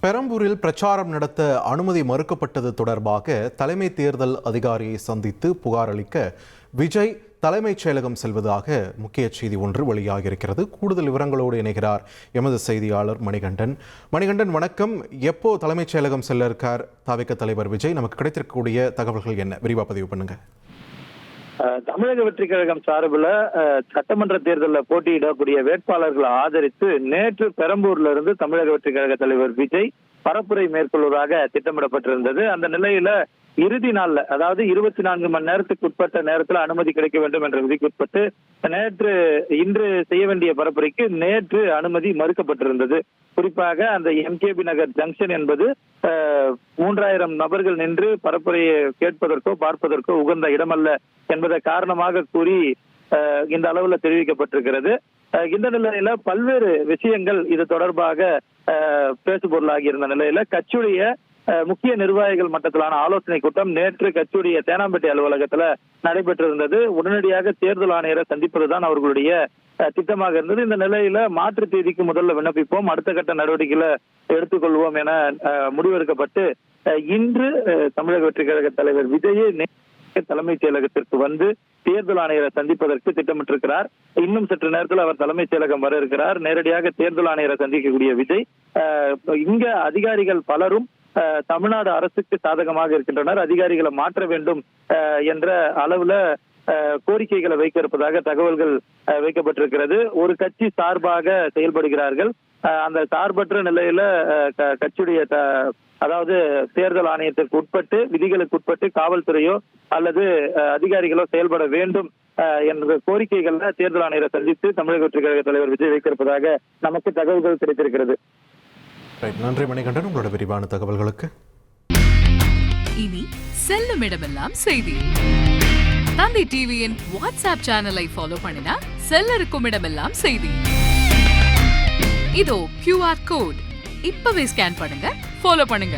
பெரம்பூரில் பிரச்சாரம் நடத்த அனுமதி மறுக்கப்பட்டது தொடர்பாக தலைமை தேர்தல் அதிகாரியை சந்தித்து புகார் அளிக்க விஜய் தலைமைச் செயலகம் செல்வதாக முக்கிய செய்தி ஒன்று வெளியாகியிருக்கிறது. கூடுதல் விவரங்களோடு இணைகிறார் எமது செய்தியாளர் மணிகண்டன். வணக்கம். எப்போ தலைமைச் செயலகம் செல்ல இருக்கார் தவிக தலைவர் விஜய்? நமக்கு கிடைத்திருக்கக்கூடிய தகவல்கள் என்ன? விரிவாக பதிவு பண்ணுங்க. தமிழக வெற்றி கழகம் சார்பில் சட்டமன்ற தேர்தலில் போட்டியிடக்கூடிய வேட்பாளர்களை ஆதரித்து நேற்று பெரம்பூர்ல இருந்து தமிழக வெற்றி கழக தலைவர் விஜய் பரப்புரை மேற்கொள்வதாக திட்டமிடப்பட்டிருந்தது. அந்த நிலையில இறுதி நாள்ல, அதாவது 24 மணி நேரத்துக்கு உட்பட்ட நேரத்தில் அனுமதி கிடைக்க வேண்டும் என்ற விதிக்குட்பட்டு இன்று செய்ய வேண்டிய பரப்புரைக்கு நேற்று அனுமதி மறுக்கப்பட்டிருந்தது. குறிப்பாக அந்த எம்கேபி நகர் ஜங்ஷன் என்பது 3000 நபர்கள் நின்று பரப்புரையை கேட்பதற்கோ பார்ப்பதற்கோ உகந்த இடமல்ல என்பதை காரணமாக கூறி இந்த அளவுல தெரிவிக்கப்பட்டிருக்கிறது. இந்த நிலையில பல்வேறு விஷயங்கள் இது தொடர்பாக பேசுபொருளாகி இருந்த நிலையில கட்சியுடைய முக்கிய நிர்வாகிகள் மட்டத்திலான ஆலோசனை கூட்டம் நேற்று கட்சியுடைய தேனாம்பேட்டை அலுவலகத்துல நடைபெற்றிருந்தது. உடனடியாக தேர்தல் ஆணையரை சந்திப்பதுதான் அவர்களுடைய திட்டமாக இருந்தது. இந்த நிலையில மாற்று தேதிக்கு முதல்ல விண்ணப்பிப்போம், அடுத்த கட்ட நடவடிக்கைகளை எடுத்துக்கொள்வோம் என முடிவெடுக்கப்பட்டு இன்று தமிழக வெற்றி கழக தலைவர் விஜய் தலைமைச் செயலகத்திற்கு வந்து தேர்தல் ஆணையரை சந்திப்பதற்கு திட்டமிட்டிருக்கிறார். இன்னும் சற்று நேரத்தில் அவர் தலைமைச் செயலகம் வர இருக்கிறார். நேரடியாக தேர்தல் ஆணையரை சந்திக்கக்கூடிய விஜய் இங்க அதிகாரிகள் பலரும் தமிழ்நாடு அரசுக்கு சாதகமாக இருக்கின்றனர், அதிகாரிகளை மாற்ற வேண்டும் என்ற அளவுல கோரிக்கைகளை வைக்க இருப்பதாக தகவல்கள் வைக்கப்பட்டிருக்கிறது. ஒரு கட்சி சார்பாக செயல்படுகிறார்கள். அந்த சார்பற்ற நிலையில கட்சியுடைய அதாவது தேர்தல் ஆணையத்திற்கு உட்பட்டு விதிகளுக்கு உட்பட்டு காவல்துறையோ அல்லது அதிகாரிகளோ செயல்பட வேண்டும் என்ற கோரிக்கைகள்ல தேர்தல் ஆணையரை சந்தித்து தமிழக வெற்றி கழக தலைவர் விஜய் வைத்திருப்பதாக நமக்கு தகவல்கள் கிடைத்திருக்கிறது. நன்றி மணிகண்டன், உங்களோட விரிவான தகவல்களுக்கு. இனி செல்லும் இடமெல்லாம் செய்தி. தந்தி டிவியின் வாட்ஸ்அப் சேனலை ஃபாலோ பண்ணினா செல்ல இருக்கும் இடமெல்லாம் செய்தி. இதோ QR கோட் இப்பவே ஸ்கேன் பண்ணுங்க, ஃபாலோ பண்ணுங்க.